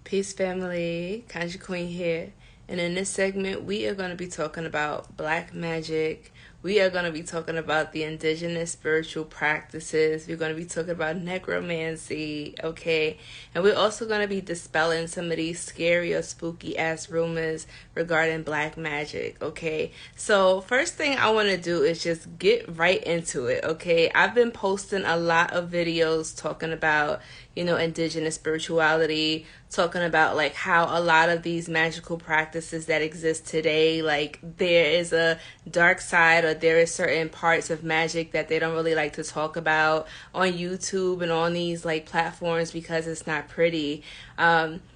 Peace family, Conjure Queen here. And in this segment, we are going to be talking about black magic. We are going to be talking about the indigenous spiritual practices. We're going to be talking about necromancy, okay? And we're also going to be dispelling some of these scary or spooky ass rumors regarding black magic, okay? So first thing I want to do is just get right into it, okay? I've been posting a lot of videos talking about, indigenous spirituality, talking about like how a lot of these magical practices that exist today, like there is a dark side or there is certain parts of magic that they don't really like to talk about on YouTube and on these like platforms because it's not pretty.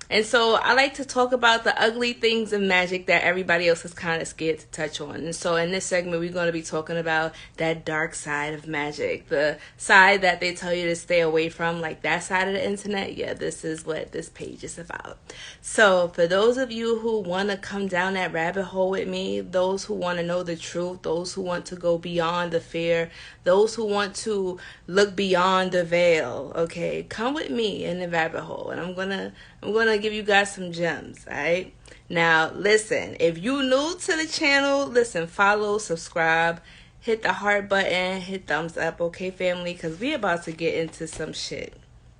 And so I like to talk about the ugly things of magic that everybody else is kind of scared to touch on. And so in this segment, we're going to be talking about that dark side of magic, the side that they tell you to stay away from, like that side of the internet. Yeah, this is what this page is about. So for those of you who want to come down that rabbit hole with me, those who want to know the truth, those who want to go beyond the fear, those who want to look beyond the veil, okay, come with me in the rabbit hole, and I'm gonna give you guys some gems. All right, now listen, if you new to the channel, listen, follow, subscribe, hit the heart button, hit thumbs up, okay family, because we about to get into some shit.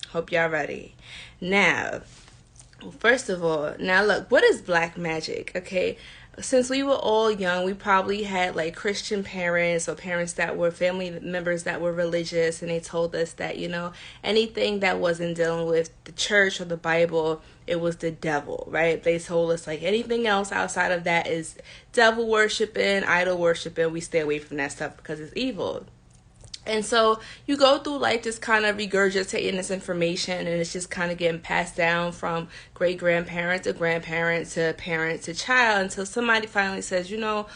Hope y'all ready. Now first of all, now look, what is black magic? Okay, since we were all young, we probably had like Christian parents or parents that were family members that were religious, and they told us that, anything that wasn't dealing with the church or the Bible, it was the devil, right? They told us like anything else outside of that is devil worshiping, idol worshiping. We stay away from that stuff because it's evil. And so you go through life just kind of regurgitating this information, and it's just kind of getting passed down from great-grandparent to grandparent to parent to child until somebody finally says, what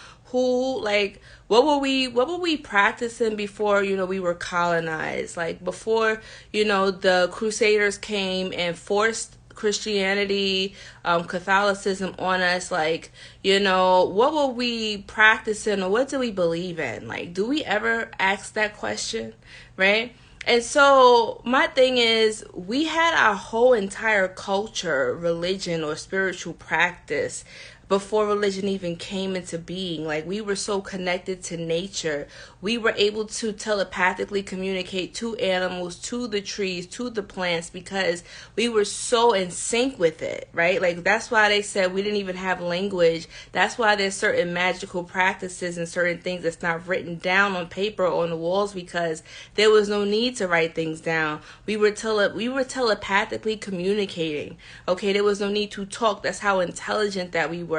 were we practicing before, we were colonized? Like before, the Crusaders came and forced Christianity, Catholicism on us, like, what were we practicing or what do we believe in? Like, do we ever ask that question, right? And so my thing is, we had our whole entire culture, religion, or spiritual practice before religion even came into being. Like, we were so connected to nature. We were able to telepathically communicate to animals, to the trees, to the plants, because we were so in sync with it, right? Like, that's why they said we didn't even have language. That's why there's certain magical practices and certain things that's not written down on paper or on the walls, because there was no need to write things down. We were telepathically communicating, okay? There was no need to talk. That's how intelligent that we were.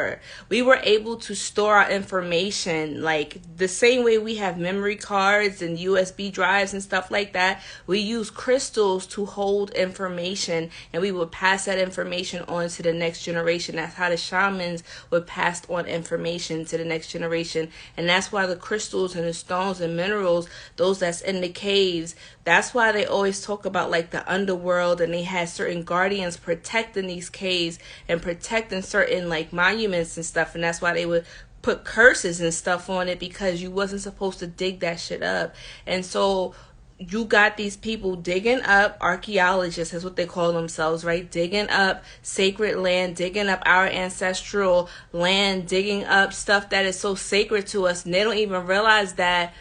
We were able to store our information like the same way we have memory cards and USB drives and stuff like that. We use crystals to hold information, and we would pass that information on to the next generation. That's how the shamans would pass on information to the next generation. And that's why the crystals and the stones and minerals, those that's in the caves, that's why they always talk about like the underworld, and they had certain guardians protecting these caves and protecting certain like monuments and stuff. And that's why they would put curses and stuff on it, because you wasn't supposed to dig that shit up. And so you got these people digging up, archaeologists is what they call themselves, right? Digging up sacred land, digging up our ancestral land, digging up stuff that is so sacred to us. And they don't even realize that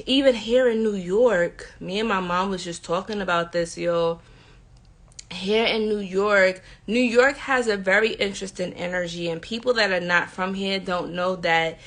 even here in New York, me and my mom was just talking about this, yo. Here in New York has a very interesting energy, and people that are not from here don't know that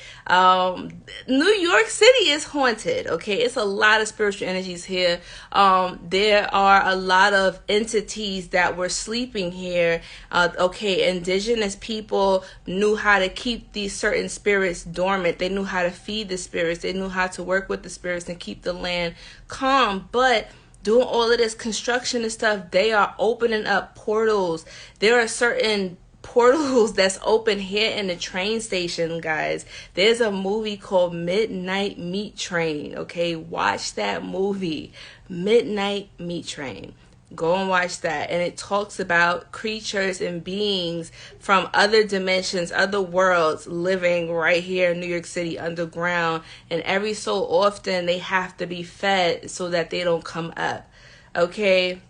New York City is haunted, okay? It's a lot of spiritual energies here. There are a lot of entities that were sleeping here, okay? Indigenous people knew how to keep these certain spirits dormant. They knew how to feed the spirits. They knew how to work with the spirits and keep the land calm. But doing all of this construction and stuff, they are opening up portals. There are certain portals that's open here in the train station, guys. There's a movie called Midnight Meat Train, okay? Watch that movie, Midnight Meat Train. Go and watch that. And it talks about creatures and beings from other dimensions, other worlds, living right here in New York City underground. And every so often they have to be fed so that they don't come up. Okay?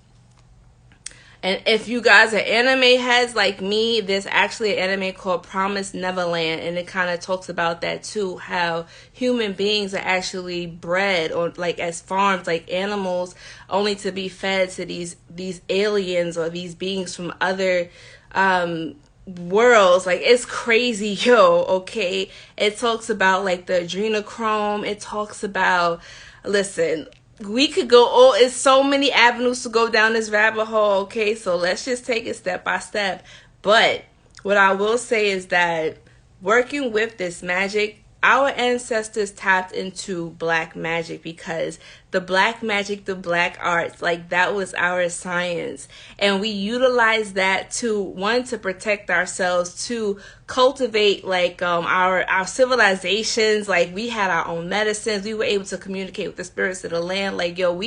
And if you guys are anime heads like me, there's actually an anime called Promised Neverland, and it kind of talks about that too, how human beings are actually bred or like as farms, like animals, only to be fed to these aliens or these beings from other worlds. Like, it's crazy, yo. Okay, it talks about like the adrenochrome. It talks about, listen, we could go, oh, it's so many avenues to go down this rabbit hole. Okay, so let's just take it step by step. But what I will say is that working with this magic, our ancestors tapped into black magic, because the black magic, the black arts, like that was our science. And we utilized that to, one, to protect ourselves, to cultivate like our civilizations. Like, we had our own medicines. We were able to communicate with the spirits of the land. Like, yo,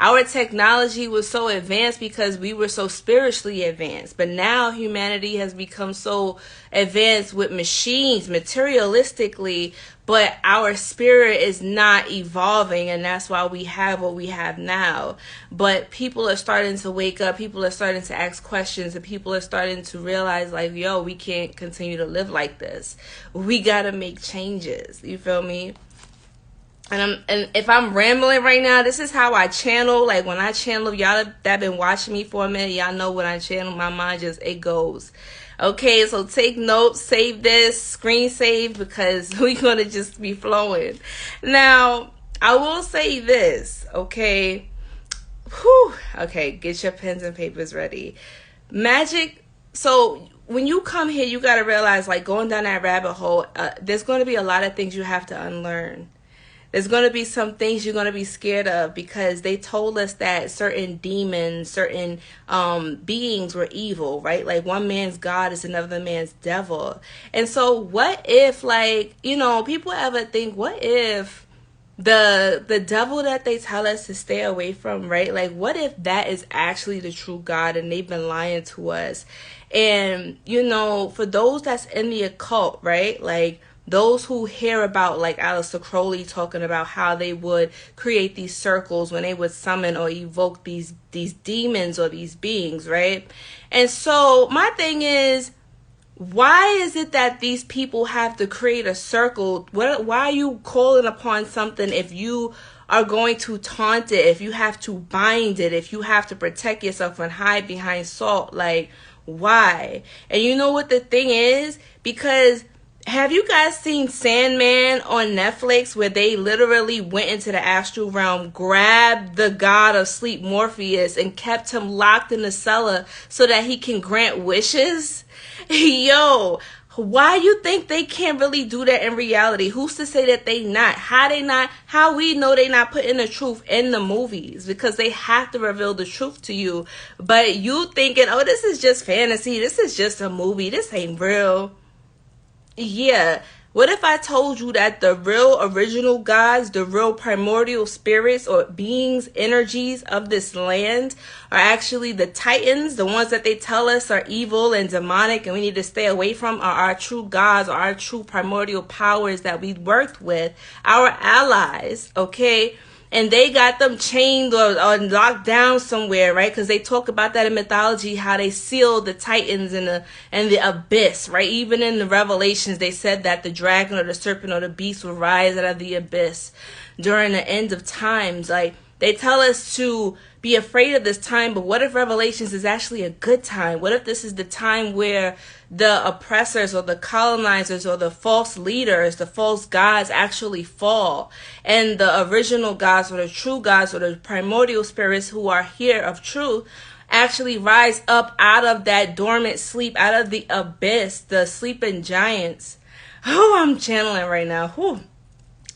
our technology was so advanced because we were so spiritually advanced. But now humanity has become so advanced with machines, materialistically, but our spirit is not evolving, and that's why we have what we have now. But people are starting to wake up, people are starting to ask questions, and people are starting to realize, like, yo, we can't continue to live like this. We gotta make changes. You feel me? And if I'm rambling right now, this is how I channel. Like, when I channel, y'all that been watching me for a minute, y'all know when I channel, my mind just, it goes. Okay, so take notes, save this, screen save, because we're going to just be flowing. Now, I will say this, okay? Whew. Okay, get your pens and papers ready. Magic, so when you come here, you got to realize, like, going down that rabbit hole, there's going to be a lot of things you have to unlearn. There's going to be some things you're going to be scared of, because they told us that certain demons, certain beings were evil, right? Like, one man's God is another man's devil. And so what if, like, you know, people ever think, what if the devil that they tell us to stay away from, right? Like, what if that is actually the true God and they've been lying to us? And, you know, for those that's in the occult, right? Like, those who hear about, like, Aleister Crowley talking about how they would create these circles when they would summon or evoke these demons or these beings, right? And so my thing is, why is it that these people have to create a circle? Why are you calling upon something if you are going to taunt it, if you have to bind it, if you have to protect yourself and hide behind salt? Like, why? And you know what the thing is? Because have you guys seen Sandman on Netflix, where they literally went into the astral realm, grabbed the god of sleep, Morpheus, and kept him locked in the cellar so that he can grant wishes? Yo, why you think they can't really do that in reality? Who's to say that they not? How we know they not putting the truth in the movies? Because they have to reveal the truth to you. But you thinking, oh, this is just fantasy. This is just a movie. This ain't real. Yeah, what if I told you that the real original gods, the real primordial spirits or beings, energies of this land are actually the titans, the ones that they tell us are evil and demonic and we need to stay away from, are our true gods, or our true primordial powers that we worked with, our allies, okay? And they got them chained or locked down somewhere, right? Because they talk about that in mythology, how they sealed the titans in the abyss, right? Even in the Revelations, they said that the dragon or the serpent or the beast will rise out of the abyss during the end of times. Like, they tell us to be afraid of this time, but what if Revelations is actually a good time? What if this is the time where the oppressors or the colonizers or the false leaders, the false gods actually fall, and the original gods or the true gods or the primordial spirits who are here of truth actually rise up out of that dormant sleep, out of the abyss, the sleeping giants. Oh, I'm channeling right now. Whew.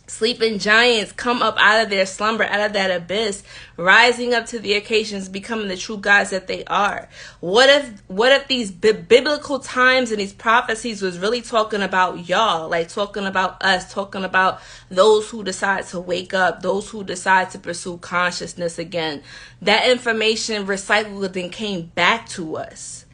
Sleeping giants come up out of their slumber, out of that abyss, rising up to the occasions, becoming the true gods that they are. What if these biblical times and these prophecies was really talking about y'all, like talking about us, talking about those who decide to wake up, those who decide to pursue consciousness again? That information recycled and came back to us.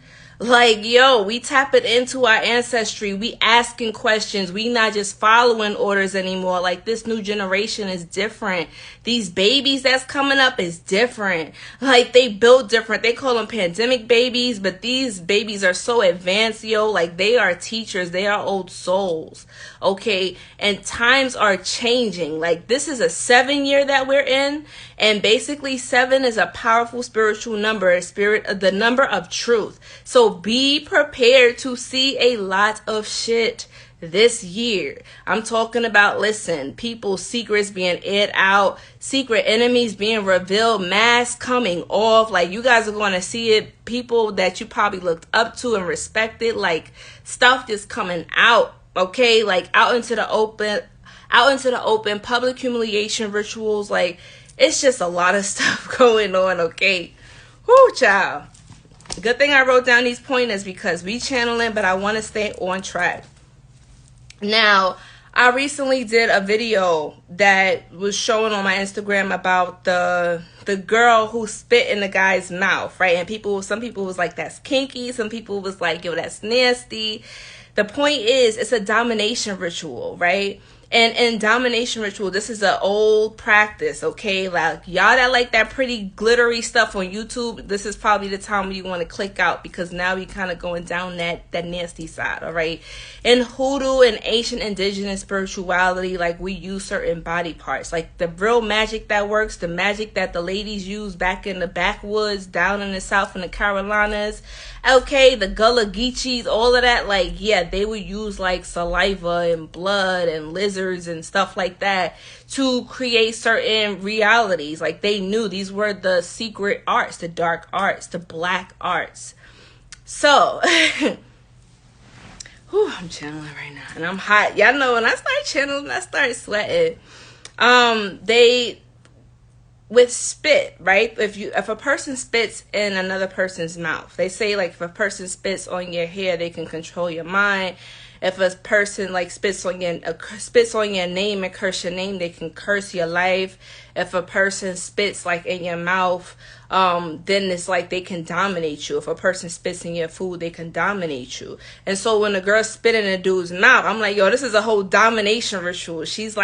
Like, yo, we tapping into our ancestry. We asking questions. We not just following orders anymore. Like, this new generation is different. These babies that's coming up is different. Like, they build different. They call them pandemic babies, but these babies are so advanced, yo. Like, they are teachers. They are old souls. Okay? And times are changing. Like, this is a 7-year that we're in. And basically, 7 is a powerful spiritual number, the number of truth. So be prepared to see a lot of shit this year. I'm talking about, listen, people's secrets being aired out, secret enemies being revealed, masks coming off. Like, you guys are going to see it. People that you probably looked up to and respected, like, stuff just coming out, okay? Like, out into the open, public humiliation rituals. Like, it's just a lot of stuff going on, okay? Whoo, child. Good thing I wrote down these pointers because we channeling, but I want to stay on track. Now, I recently did a video that was showing on my Instagram about the girl who spit in the guy's mouth, right? And some people was like, that's kinky. Some people was like, yo, that's nasty. The point is, it's a domination ritual, right? And in domination ritual, this is an old practice, okay? Like, y'all that like that pretty glittery stuff on YouTube, this is probably the time when you want to click out, because now we kind of going down that nasty side, all right? In Hoodoo and ancient indigenous spirituality, like, we use certain body parts. Like, the real magic that works, the magic that the ladies use back in the backwoods, down in the South in the Carolinas, okay, the Gullah Geechees, all of that, like, yeah, they would use, like, saliva and blood and lizards and stuff like that to create certain realities. Like, they knew these were the secret arts, the dark arts, the black arts. So, whew, I'm channeling right now, and I'm hot. Y'all know when I start channeling, I start sweating. They... with spit, right? If a person spits in another person's mouth, they say, like, if a person spits on your hair, they can control your mind. If a person, like, spits on your name and curse your name, they can curse your life. If a person spits, like, in your mouth, then it's like they can dominate you. If a person spits in your food, they can dominate you. And so when a girl spit in a dude's mouth, I'm like, yo, this is a whole domination ritual. She's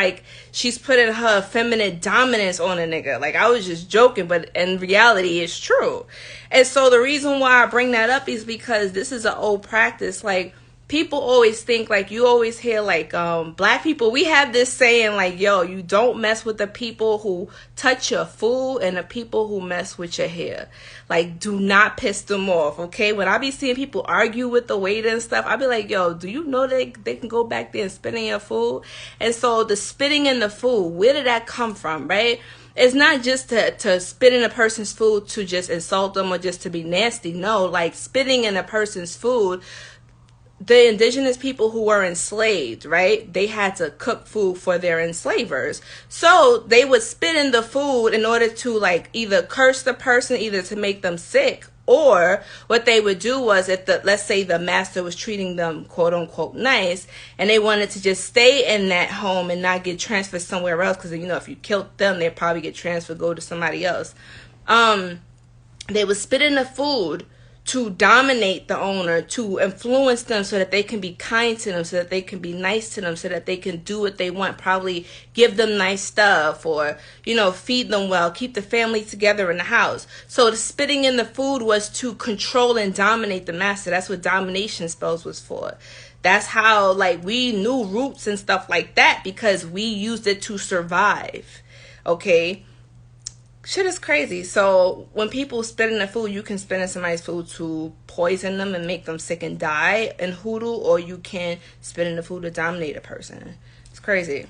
putting her feminine dominance on a nigga. Like, I was just joking, but in reality, it's true. And so the reason why I bring that up is because this is an old practice. Like, people always think, like, you always hear, like, black people, we have this saying, like, yo, you don't mess with the people who touch your food and the people who mess with your hair. Like, do not piss them off, okay? When I be seeing people argue with the waiter and stuff, I be like, yo, do you know they can go back there and spit in your food? And so the spitting in the food, where did that come from, right? It's not just to spit in a person's food to just insult them or just to be nasty. No, like, spitting in a person's food, the indigenous people who were enslaved, right? They had to cook food for their enslavers. So they would spit in the food in order to, like, either curse the person, either to make them sick, or what they would do was, if let's say the master was treating them quote unquote nice, and they wanted to just stay in that home and not get transferred somewhere else, because, you know, if you killed them, they'd probably get transferred, go to somebody else. They would spit in the food to dominate the owner, to influence them so that they can be kind to them, so that they can be nice to them, so that they can do what they want, probably give them nice stuff, or, you know, feed them well, keep the family together in the house. So the spitting in the food was to control and dominate the master. That's what domination spells was for. That's how, like, we knew roots and stuff like that, because we used it to survive, okay? Shit is crazy. So when people spit in the food, you can spit in somebody's food to poison them and make them sick and die in Hoodoo, or you can spit in the food to dominate a person. It's crazy.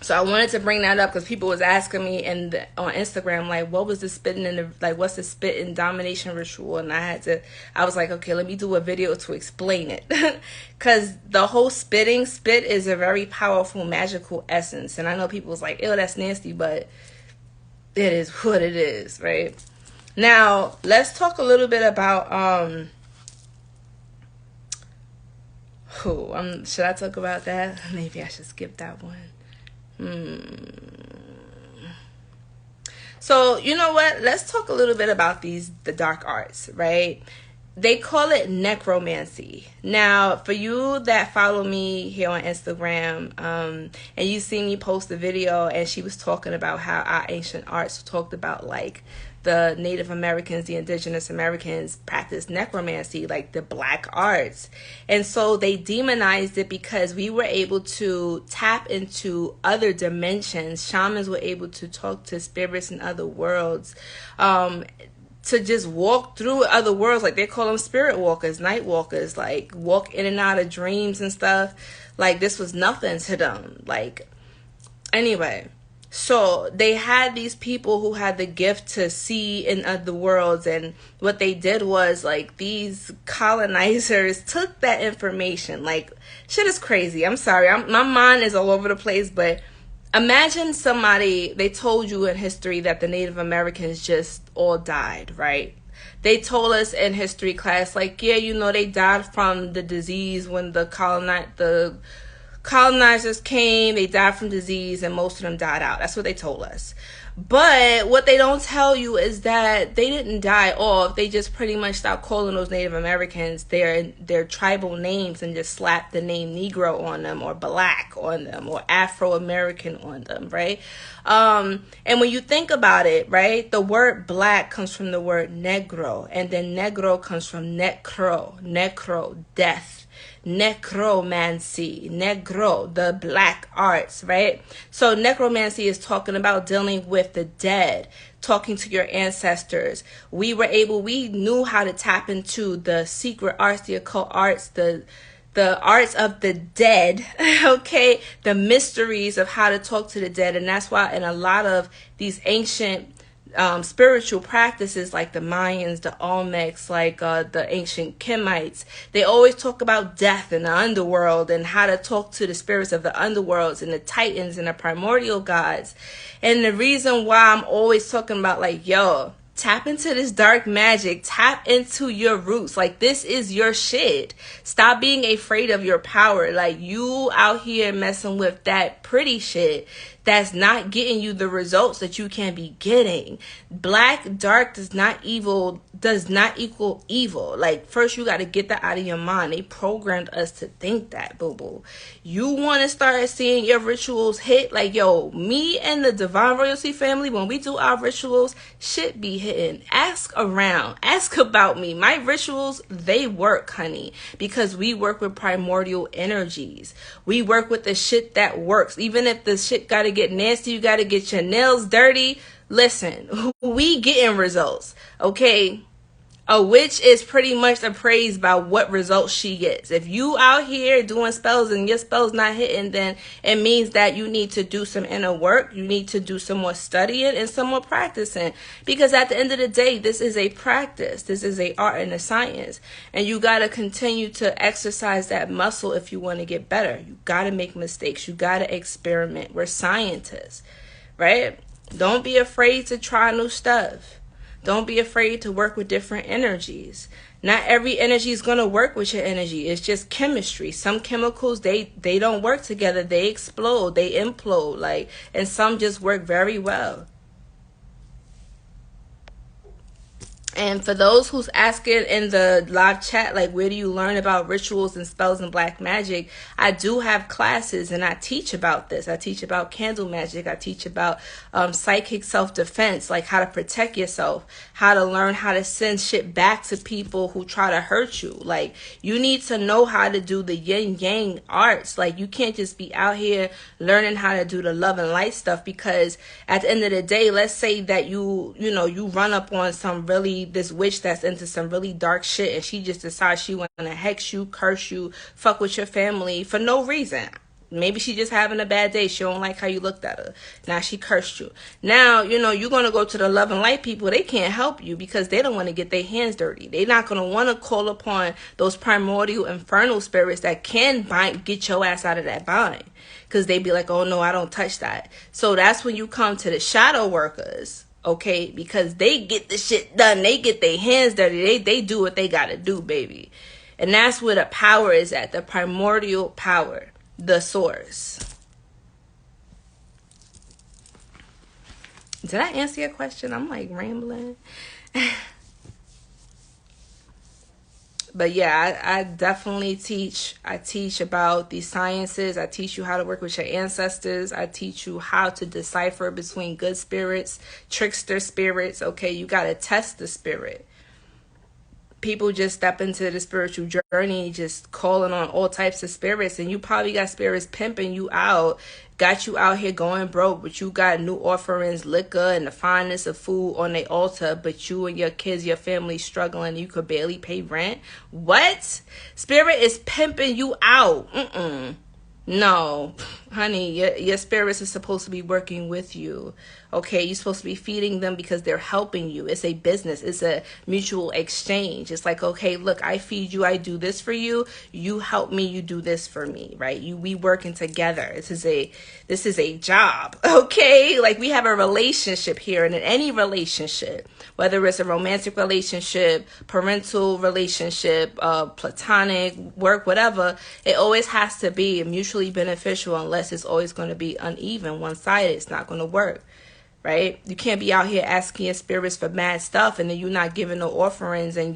So I wanted to bring that up because people was asking me on Instagram, like, what was the spitting in the, like, what's the spit and domination ritual? And I was like, okay, let me do a video to explain it. Because the whole spit is a very powerful magical essence. And I know people was like, ew, that's nasty, but it is what it is, right? Now, let's talk a little bit about, should I talk about that? Maybe I should skip that one. So, you know what? Let's talk a little bit about the dark arts, right? they call it necromancy. Now, for you that follow me here on Instagram, and you see me post a video, and she was talking about how our ancient arts talked about like the Native Americans, the indigenous Americans practiced necromancy, like the black arts. And so they demonized it because we were able to tap into other dimensions. Shamans were able to talk to spirits in other worlds. To just walk through other worlds, like they call them spirit walkers, night walkers, like walk in and out of dreams and stuff. Like this was nothing to them. Like, anyway, so they had these people who had the gift to see in other worlds, and what they did was like these colonizers took that information. Like, shit is crazy. I'm sorry, my mind is all over the place, but imagine somebody, they told you in history that the Native Americans just all died, right? They told us in history class, like, yeah, you know, they died from the disease when the colonizers came, they died from disease, and most of them died out. That's what they told us. But what they don't tell you is that they didn't die off. They just pretty much stopped calling those Native Americans their tribal names and just slapped the name Negro on them, or Black on them, or Afro-American on them, right? And when you think about it, right, the word black comes from the word negro, and then negro comes from necro, death. Necromancy, negro, the black arts, right? So necromancy is talking about dealing with the dead, talking to your ancestors. We knew how to tap into the secret arts, the occult arts, the arts of the dead, okay? The mysteries of how to talk to the dead. And that's why in a lot of these ancient spiritual practices, like the Mayans, the Olmecs, like the ancient Kemites, they always talk about death and the underworld and how to talk to the spirits of the underworlds and the titans and the primordial gods. And the reason why I'm always talking about, like, yo, tap into this dark magic, tap into your roots. Like, this is your shit. Stop being afraid of your power. Like, you out here messing with that pretty shit that's not getting you the results that you can be getting. Black, dark does not equal evil. Like, first you got to get that out of your mind. They programmed us to think that, boo-boo. You want to start seeing your rituals hit? Like, yo, me and the Divine Royalty family, when we do our rituals, shit be hitting. Ask around. Ask about me. My rituals, they work, honey, because we work with primordial energies. We work with the shit that works. Even if the shit got to get nasty, you got to get your nails dirty. Listen, we getting results, okay? A witch is pretty much appraised by what results she gets. If you out here doing spells and your spells not hitting, then it means that you need to do some inner work. You need to do some more studying and some more practicing. Because at the end of the day, this is a practice. This is a art and a science. And you got to continue to exercise that muscle if you want to get better. You got to make mistakes. You got to experiment. We're scientists, right? Don't be afraid to try new stuff. Don't be afraid to work with different energies. Not every energy is going to work with your energy. It's just chemistry. Some chemicals, they don't work together. They explode. They implode. Like, and some just work very well. And for those who's asking in the live chat, like, where do you learn about rituals and spells and black magic? I do have classes and I teach about this. I teach about candle magic. I teach about psychic self-defense, like how to protect yourself, how to learn how to send shit back to people who try to hurt you. Like, you need to know how to do the yin-yang arts. Like, you can't just be out here learning how to do the love and light stuff, because at the end of the day, let's say that you run up on this witch that's into some really dark shit, and she just decides she want to hex you, curse you, fuck with your family for no reason. Maybe she just having a bad day. She don't like how you looked at her. Now she cursed you. Now, you're going to go to the love and light people. They can't help you because they don't want to get their hands dirty. They're not going to want to call upon those primordial infernal spirits that can get your ass out of that bind. Because they be like, oh no, I don't touch that. So that's when you come to the shadow workers. Okay, because they get the shit done. They get their hands dirty. They do what they gotta do, baby. And that's where the power is at. The primordial power. The source. Did I answer your question? I'm like rambling. But yeah, I definitely teach. I teach about these sciences. I teach you how to work with your ancestors. I teach you how to decipher between good spirits, trickster spirits. Okay, you got to test the spirit. People just step into the spiritual journey just calling on all types of spirits, and you probably got spirits pimping you out, got you out here going broke, but you got new offerings, liquor, and the finest of food on the altar, but you and your kids, your family struggling, you could barely pay rent. What? Spirit is pimping you out. No, honey, your spirits are supposed to be working with you. Okay, you're supposed to be feeding them because they're helping you. It's a business. It's a mutual exchange. It's like, okay, look, I feed you. I do this for you. You help me. You do this for me, right? We working together. This is a job. Okay, like we have a relationship here, and in any relationship, whether it's a romantic relationship, parental relationship, platonic, work, whatever, it always has to be mutually beneficial, unless it's always going to be uneven, one-sided. It's not going to work. Right? You can't be out here asking your spirits for mad stuff and then you're not giving no offerings, and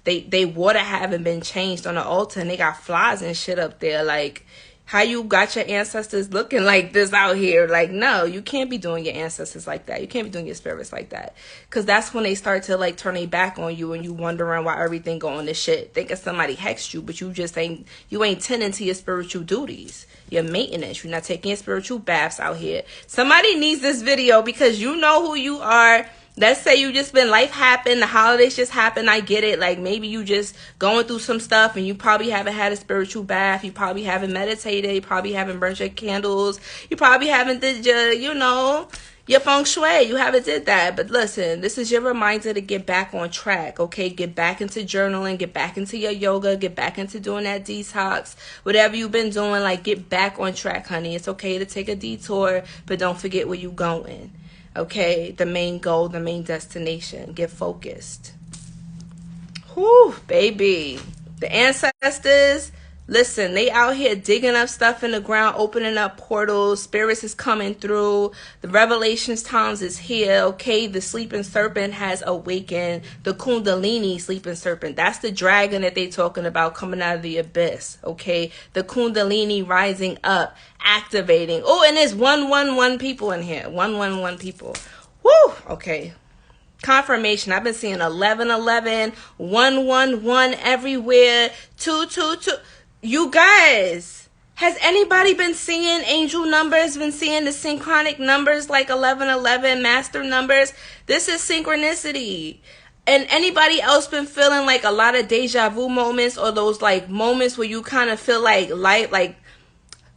they water haven't been changed on the altar and they got flies and shit up there. Like, how you got your ancestors looking like this out here? Like, no, you can't be doing your ancestors like that. You can't be doing your spirits like that. Because that's when they start to like turn their back on you and you wondering why everything going to shit. Thinking somebody hexed you, but you ain't tending to your spiritual duties. Your maintenance. You're not taking your spiritual baths out here. Somebody needs this video because you know who you are. Let's say you just been, life happened, the holidays just happened. I get it. Like, maybe you just going through some stuff and you probably haven't had a spiritual bath. You probably haven't meditated. You probably haven't burnt your candles. You probably haven't did your feng shui. You haven't did that. But listen, this is your reminder to get back on track. Okay, get back into journaling, get back into your yoga, get back into doing that detox. Whatever you've been doing, like, get back on track, honey. It's okay to take a detour, but don't forget where you going. Okay, the main goal, the main destination. Get focused. Whew, baby. The ancestors, listen, they out here digging up stuff in the ground, opening up portals. Spirits is coming through. The revelations times is here. Okay, the sleeping serpent has awakened. The Kundalini sleeping serpent. That's the dragon that they talking about coming out of the abyss. Okay, the Kundalini rising up, activating. Oh, and there's 111 people in here. 111 people. Woo! Okay. Confirmation. I've been seeing 1111, 111 everywhere. 222. You guys, has anybody been seeing angel numbers, been seeing the synchronic numbers like 1111, master numbers? This is synchronicity. And anybody else been feeling like a lot of deja vu moments, or those like moments where you kind of feel like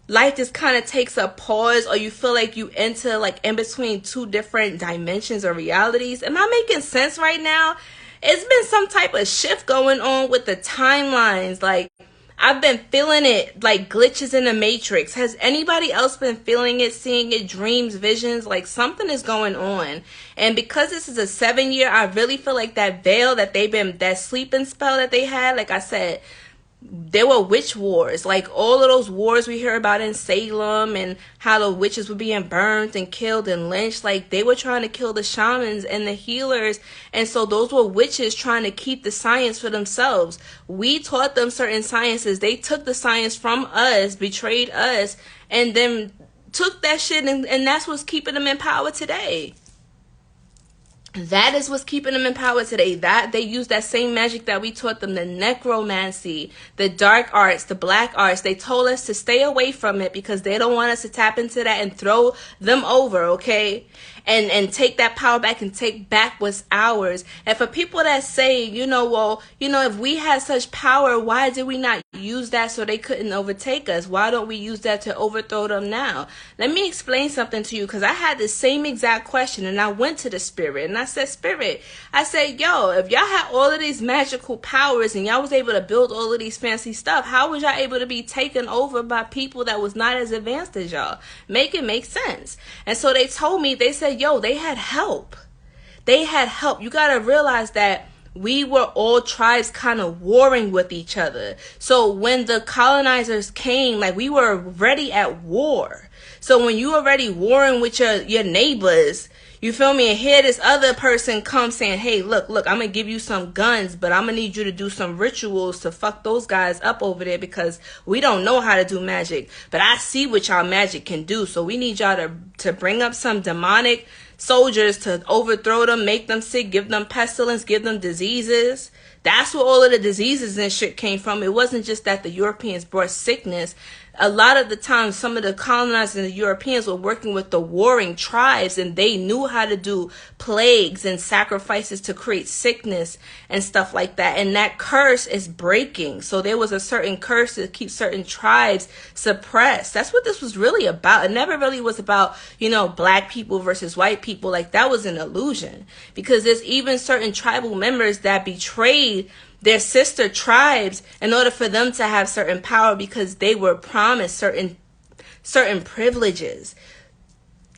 life just kind of takes a pause, or you feel like you enter like in between two different dimensions or realities? Am I making sense right now? It's been some type of shift going on with the timelines. Like, I've been feeling it like glitches in the matrix. Has anybody else been feeling it, seeing it, dreams, visions? Like, something is going on. And because this is a 7-year, I really feel like that veil that sleeping spell that they had, like I said, there were witch wars, like all of those wars we hear about in Salem, and how the witches were being burned and killed and lynched. Like, they were trying to kill the shamans and the healers, and so those were witches trying to keep the science for themselves. We taught them certain sciences. They took the science from us, betrayed us, and then took that shit, and that's what's keeping them in power today. That is what's keeping them in power today. That they use that same magic that we taught them, the necromancy, the dark arts, the black arts. They told us to stay away from it because they don't want us to tap into that and throw them over, okay? And take that power back and take back what's ours. And for people that say, if we had such power, why did we not use that so they couldn't overtake us? Why don't we use that to overthrow them now? Let me explain something to you, because I had the same exact question, and I went to the spirit and I said, Spirit, I said, yo, if y'all had all of these magical powers and y'all was able to build all of these fancy stuff, how was y'all able to be taken over by people that was not as advanced as y'all? Make it make sense. And so they told me, they said, yo, they had help. They had help. You got to realize that we were all tribes kind of warring with each other. So when the colonizers came, like, we were already at war. So when you already warring with your neighbors, You feel me? And here this other person comes saying, hey, look, I'm going to give you some guns, but I'm going to need you to do some rituals to fuck those guys up over there because we don't know how to do magic. But I see what y'all magic can do. So we need y'all to bring up some demonic soldiers to overthrow them, make them sick, give them pestilence, give them diseases. That's where all of the diseases and shit came from. It wasn't just that the Europeans brought sickness. A lot of the time, some of the colonizers and the Europeans were working with the warring tribes, and they knew how to do plagues and sacrifices to create sickness and stuff like that. And that curse is breaking. So there was a certain curse to keep certain tribes suppressed. That's what this was really about. It never really was about, you know, black people versus white people. Like, that was an illusion, because there's even certain tribal members that betrayed their sister tribes in order for them to have certain power, because they were promised certain privileges.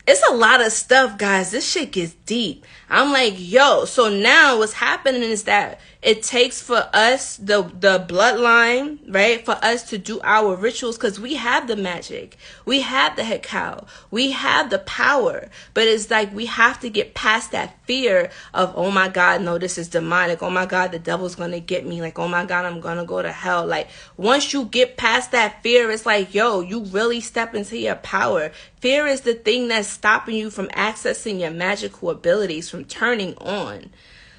It's a lot of stuff, guys. This shit gets deep. I'm like, yo, so now what's happening is that it takes for us, the bloodline, right, for us to do our rituals, because we have the magic, we have the Hekau, we have the power, but it's like we have to get past that fear of, oh my God, no, this is demonic, oh my God, the devil's gonna get me, like, oh my God, I'm gonna go to hell. Like, once you get past that fear, it's like, yo, you really step into your power. Fear is the thing that's stopping you from accessing your magical abilities, from turning on.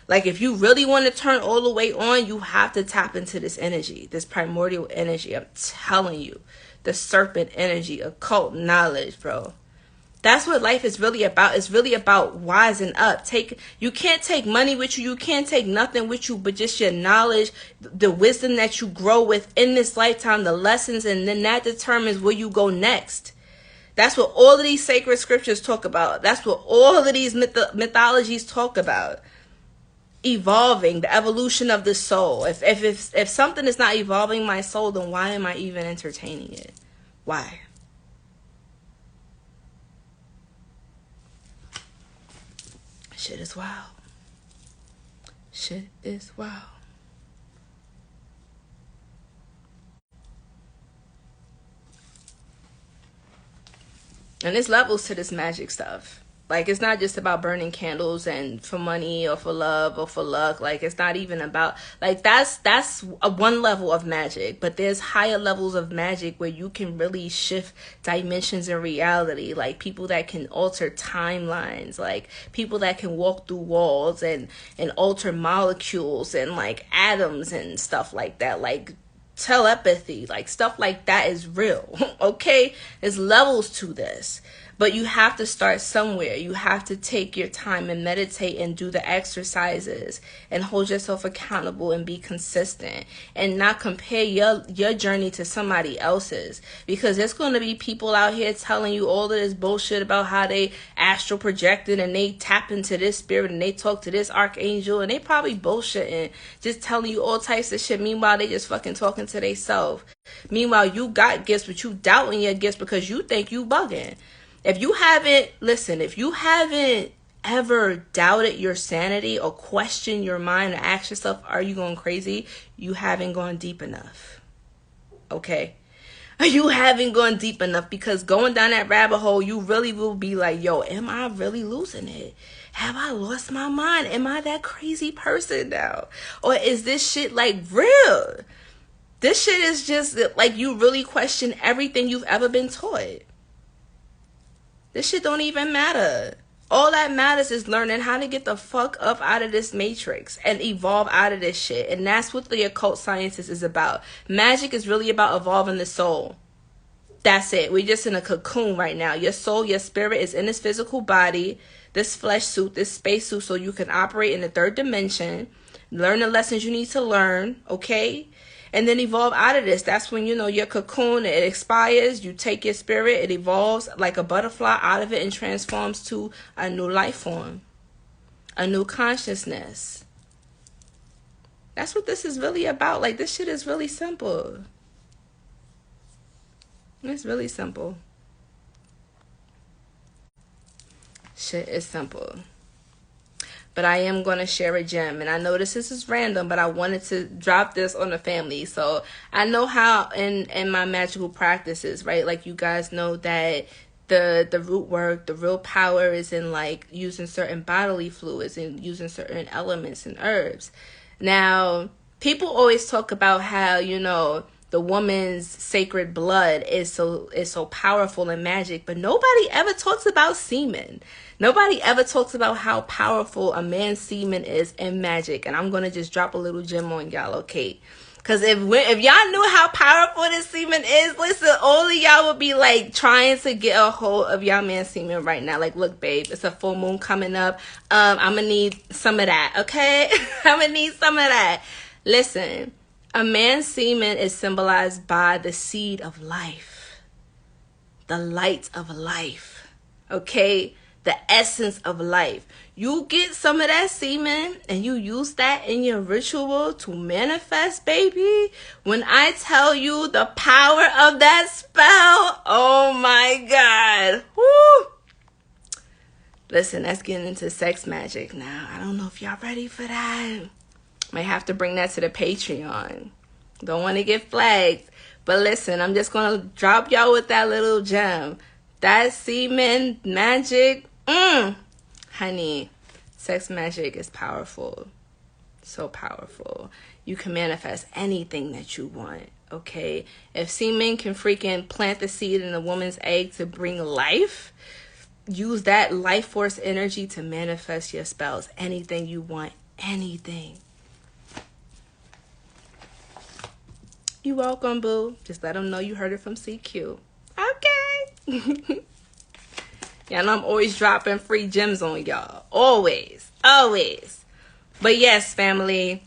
Like, if you really want to turn all the way on, you have to tap into this energy, this primordial energy. I'm telling you, the serpent energy, occult knowledge, bro. That's what life is really about. It's really about wising up. You can't take money with you. You can't take nothing with you but just your knowledge, the wisdom that you grow with in this lifetime, the lessons, and then that determines where you go next. That's what all of these sacred scriptures talk about. That's what all of these mythologies talk about. Evolving, the evolution of the soul. If something is not evolving my soul, then why am I even entertaining it? Why? Shit is wild. Shit is wild. And there's levels to this magic stuff. Like, it's not just about burning candles and for money or for love or for luck. Like, it's not even about, like, that's a one level of magic. But there's higher levels of magic where you can really shift dimensions in reality. Like, people that can alter timelines. Like, people that can walk through walls and alter molecules and, like, atoms and stuff like that. Like, telepathy, like, stuff like that is real. Okay? There's levels to this. But you have to start somewhere. You have to take your time and meditate and do the exercises and hold yourself accountable and be consistent and not compare your journey to somebody else's, because there's going to be people out here telling you all of this bullshit about how they astral projected and they tap into this spirit and they talk to this archangel, and they probably bullshitting, just telling you all types of shit. Meanwhile, they just fucking talking to themselves. Meanwhile, you got gifts, but you doubting your gifts because you think you bugging. If you haven't ever doubted your sanity or questioned your mind or asked yourself, are you going crazy? You haven't gone deep enough. Okay? You haven't gone deep enough, because going down that rabbit hole, you really will be like, yo, am I really losing it? Have I lost my mind? Am I that crazy person now? Or is this shit like real? This shit is just like, you really question everything you've ever been taught. This shit don't even matter. All that matters is learning how to get the fuck up out of this matrix and evolve out of this shit. And that's what the occult sciences is about. Magic is really about evolving the soul. That's it. We're just in a cocoon right now. Your soul, your spirit is in this physical body, this flesh suit, this space suit, so you can operate in the third dimension, learn the lessons you need to learn, okay? And then evolve out of this. That's when, you know, your cocoon, it expires. You take your spirit, it evolves like a butterfly out of it and transforms to a new life form, a new consciousness. That's what this is really about. Like, this shit is really simple. It's really simple. Shit is simple. But I am going to share a gem. And I know this is random, but I wanted to drop this on the family. So I know how in my magical practices, right? Like, you guys know that the root work, the real power is in like using certain bodily fluids and using certain elements and herbs. Now, people always talk about how, you know, the woman's sacred blood is so powerful in magic, but nobody ever talks about semen. Nobody ever talks about how powerful a man's semen is in magic. And I'm going to just drop a little gem on y'all, okay? Because if y'all knew how powerful this semen is, listen, all of y'all would be like trying to get a hold of y'all man's semen right now. Like, look, babe, it's a full moon coming up. I'm going to need some of that, okay? I'm going to need some of that. Listen, a man's semen is symbolized by the seed of life, the light of life, okay? The essence of life. You get some of that semen and you use that in your ritual to manifest, baby. When I tell you the power of that spell, oh my God. Woo. Listen, let's get into sex magic now. I don't know if y'all ready for that. Might have to bring that to the Patreon. Don't want to get flagged. But listen, I'm just going to drop y'all with that little gem. That semen magic. Honey, sex magic is powerful. So powerful. You can manifest anything that you want, okay? If semen can freaking plant the seed in a woman's egg to bring life, use that life force energy to manifest your spells. Anything you want, anything. You're welcome, boo. Just let them know you heard it from CQ. Okay. Yeah, and I'm always dropping free gems on y'all. Always. Always. But yes, family,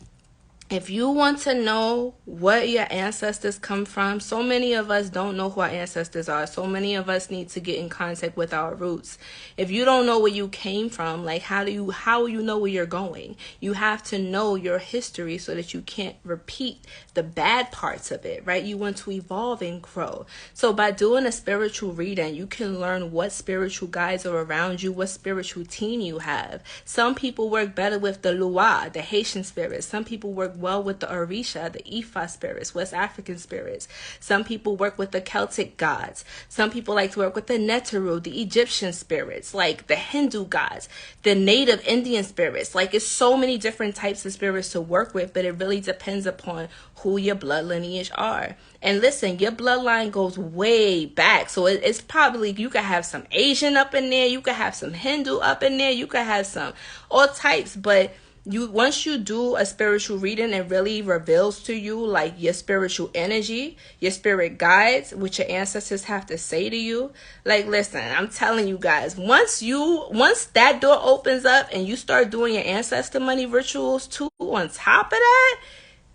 if you want to know what your ancestors come from, so many of us don't know who our ancestors are. So many of us need to get in contact with our roots. If you don't know where you came from, like how will you know where you're going? You have to know your history so that you can't repeat the bad parts of it, right? You want to evolve and grow. So by doing a spiritual reading, you can learn what spiritual guides are around you, what spiritual team you have. Some people work better with the Lua, the Haitian spirits. Some people work well with the Orisha, the Ifa spirits, West African spirits. Some people work with the Celtic gods. Some people like to work with the Neteru, the Egyptian spirits, like the Hindu gods, the native Indian spirits. Like, it's so many different types of spirits to work with, but it really depends upon who your blood lineage are. And listen, your bloodline goes way back. So it's probably, you could have some Asian up in there, you could have some Hindu up in there, you could have some all types, but once you do a spiritual reading, it really reveals to you like your spiritual energy, your spirit guides, what your ancestors have to say to you. Like, listen, I'm telling you guys, once that door opens up and you start doing your ancestor money rituals too, on top of that,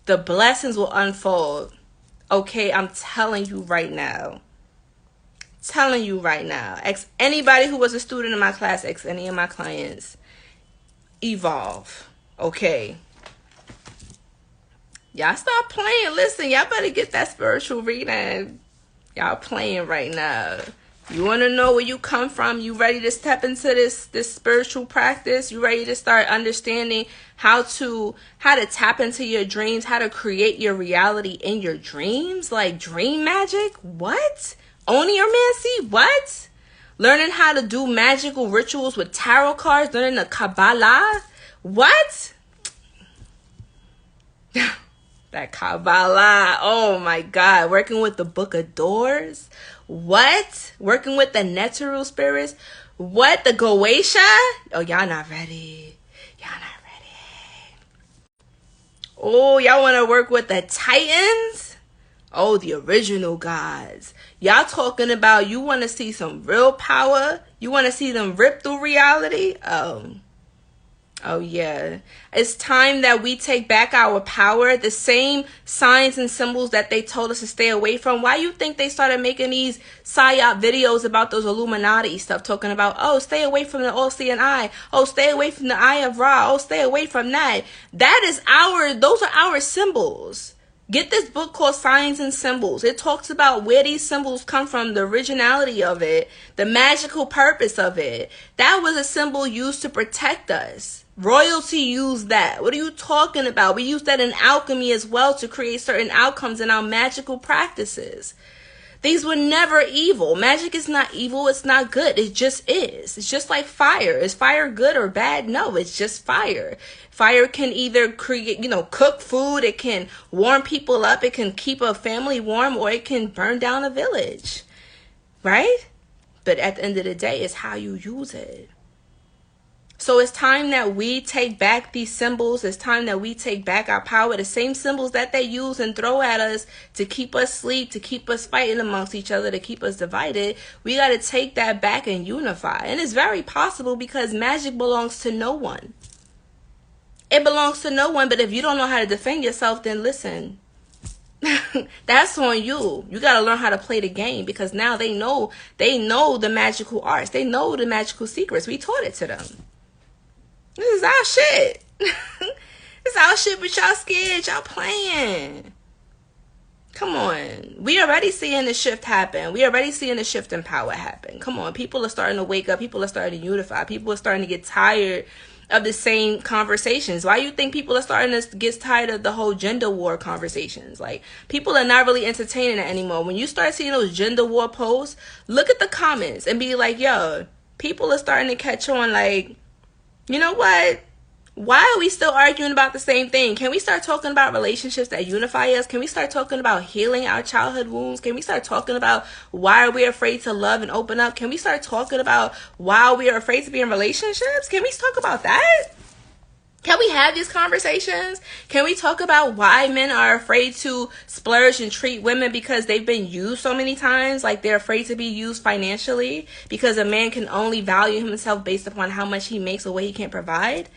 the blessings will unfold. Okay, I'm telling you right now. Ask anybody who was a student in my class, ask any of my clients. Evolve. Okay. Y'all stop playing. Listen, y'all better get that spiritual reading. Y'all playing right now. You want to know where you come from? You ready to step into this spiritual practice? You ready to start understanding how to tap into your dreams, how to create your reality in your dreams? Like dream magic? What? Oniomancy? What? Learning how to do magical rituals with tarot cards, learning the Kabbalah? What? That Kabbalah. Oh my God. Working with the Book of Doors. What? Working with the Neteru spirits. What? The Goetia? Oh, y'all not ready. Oh, y'all want to work with the Titans? Oh, the original gods. Y'all talking about you want to see some real power? You want to see them rip through reality? Oh yeah. It's time that we take back our power. The same signs and symbols that they told us to stay away from. Why you think they started making these psyop videos about those Illuminati stuff, talking about, oh, stay away from the all-seeing eye. Oh, stay away from the Eye of Ra. Oh, stay away from that. Those are our symbols. Get this book called Signs and Symbols. It talks about where these symbols come from, the originality of it, the magical purpose of it. That was a symbol used to protect us. Royalty used that. What are you talking about? We use that in alchemy as well to create certain outcomes in our magical practices. These were never evil. Magic is not evil. It's not good. It just is. It's just like fire. Is fire good or bad? No, it's just fire. Fire can either create, cook food. It can warm people up. It can keep a family warm, or it can burn down a village. Right? But at the end of the day, it's how you use it. So it's time that we take back these symbols. It's time that we take back our power. The same symbols that they use and throw at us to keep us asleep, to keep us fighting amongst each other, to keep us divided. We got to take that back and unify. And it's very possible because magic belongs to no one. It belongs to no one. But if you don't know how to defend yourself, then listen. That's on you. You got to learn how to play the game, because now they know the magical arts. They know the magical secrets. We taught it to them. This is our shit. It's our shit, but y'all scared. Y'all playing. Come on. We already seeing the shift happen. We already seeing the shift in power happen. Come on. People are starting to wake up. People are starting to unify. People are starting to get tired of the same conversations. Why you think people are starting to get tired of the whole gender war conversations? Like, people are not really entertaining it anymore. When you start seeing those gender war posts, look at the comments and be like, yo, people are starting to catch on, like, you know what? Why are we still arguing about the same thing? Can we start talking about relationships that unify us? Can we start talking about healing our childhood wounds? Can we start talking about why are we afraid to love and open up? Can we start talking about why we are afraid to be in relationships? Can we talk about that? Can we have these conversations? Can we talk about why men are afraid to splurge and treat women because they've been used so many times? Like, they're afraid to be used financially because a man can only value himself based upon how much he makes or what he can provide.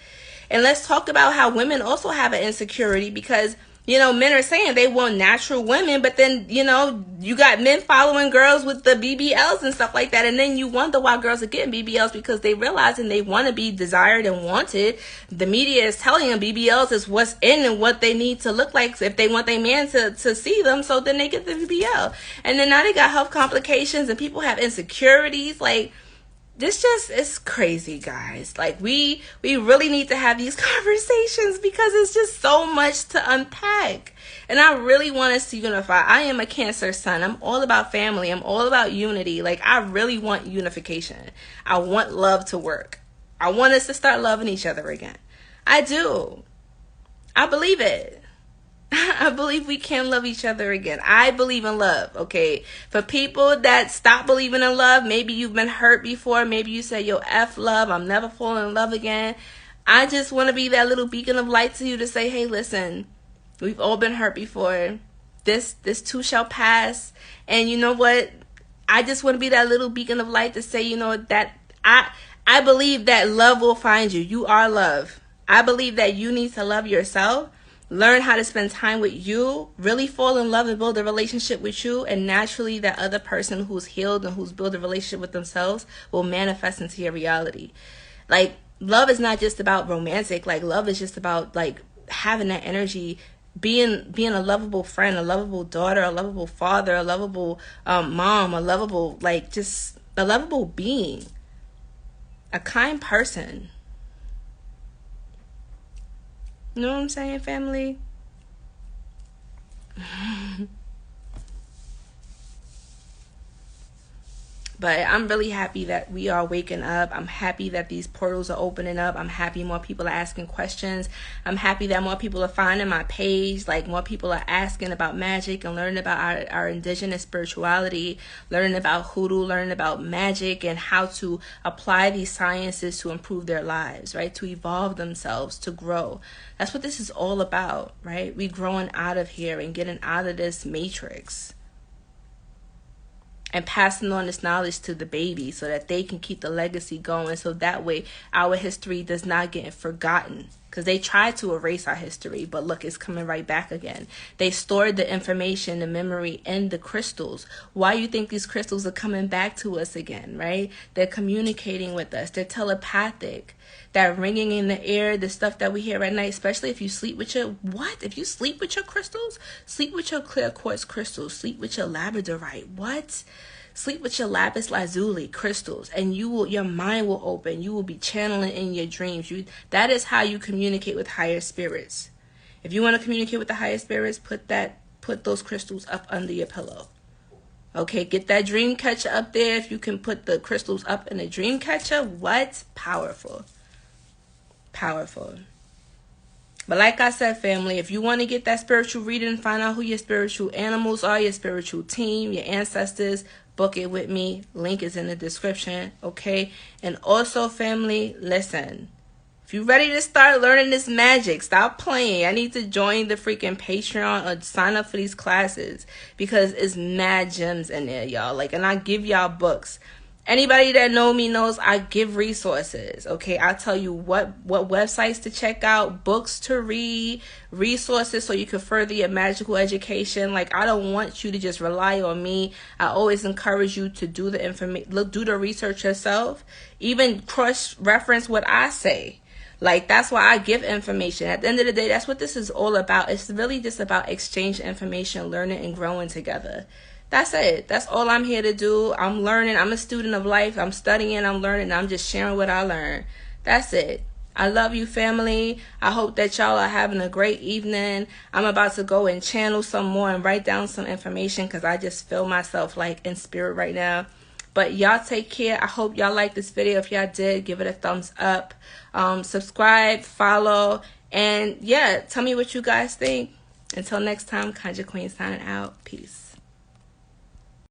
And let's talk about how women also have an insecurity because, men are saying they want natural women, but then, you got men following girls with the BBLs and stuff like that. And then you wonder why girls are getting BBLs, because they realize and they want to be desired and wanted. The media is telling them BBLs is what's in and what they need to look like if they want their man to see them. So then they get the BBL. And then now they got health complications and people have insecurities. Like, this just is crazy, guys. Like, we really need to have these conversations because it's just so much to unpack. And I really want us to unify. I am a Cancer sun. I'm all about family. I'm all about unity. Like, I really want unification. I want love to work. I want us to start loving each other again. I do. I believe it. I believe we can love each other again. I believe in love, okay? For people that stop believing in love, maybe you've been hurt before. Maybe you say, yo, F love, I'm never falling in love again. I just want to be that little beacon of light to you to say, hey, listen, we've all been hurt before. This too shall pass. And you know what? I just want to be that little beacon of light to say, that I believe that love will find you. You are love. I believe that you need to love yourself. Learn how to spend time with you, really fall in love and build a relationship with you, and naturally that other person who's healed and who's built a relationship with themselves will manifest into your reality. Like, love is not just about romantic. Like, love is just about, like, having that energy, being a lovable friend, a lovable daughter, a lovable father, a lovable mom, a lovable, like, just a lovable being, a kind person. You know what I'm saying, family? But I'm really happy that we are waking up. I'm happy that these portals are opening up. I'm happy more people are asking questions. I'm happy that more people are finding my page. Like, more people are asking about magic and learning about our indigenous spirituality, learning about hoodoo, learning about magic and how to apply these sciences to improve their lives, right? To evolve themselves, to grow. That's what this is all about, right? We growing out of here and getting out of this matrix. And passing on this knowledge to the baby so that they can keep the legacy going. So that way our history does not get forgotten. Because they tried to erase our history. But look, it's coming right back again. They stored the information, the memory in the crystals. Why you think these crystals are coming back to us again, right? They're communicating with us. They're telepathic. That ringing in the air, the stuff that we hear at night, especially if you sleep with your, If you sleep with your crystals? Sleep with your clear quartz crystals. Sleep with your labradorite. What? Sleep with your lapis lazuli crystals, and your mind will open. You will be channeling in your dreams. That is how you communicate with higher spirits. If you want to communicate with the higher spirits, put those crystals up under your pillow. Okay, get that dream catcher up there. If you can put the crystals up in a dream catcher, what? Powerful. Powerful. But like I said, family, if you want to get that spiritual reading, find out who your spiritual animals are, your spiritual team, your ancestors, book it with me. Link is in the description, okay? And also, family, listen. If you're ready to start learning this magic, stop playing. I need to join the freaking Patreon or sign up for these classes because it's mad gems in there, y'all. Like, and I give y'all books. Anybody that know me knows I give resources, okay? I tell you what websites to check out, books to read, resources so you can further your magical education. Like, I don't want you to just rely on me. I always encourage you to do the information, do the research yourself, even cross-reference what I say. Like, that's why I give information. At the end of the day, that's what this is all about. It's really just about exchanging information, learning, and growing together. That's it. That's all I'm here to do. I'm learning. I'm a student of life. I'm studying. I'm learning. I'm just sharing what I learned. That's it. I love you, family. I hope that y'all are having a great evening. I'm about to go and channel some more and write down some information because I just feel myself like in spirit right now. But y'all take care. I hope y'all like this video. If y'all did, give it a thumbs up. Subscribe, follow, and yeah, tell me what you guys think. Until next time, Conjure Queen signing out. Peace.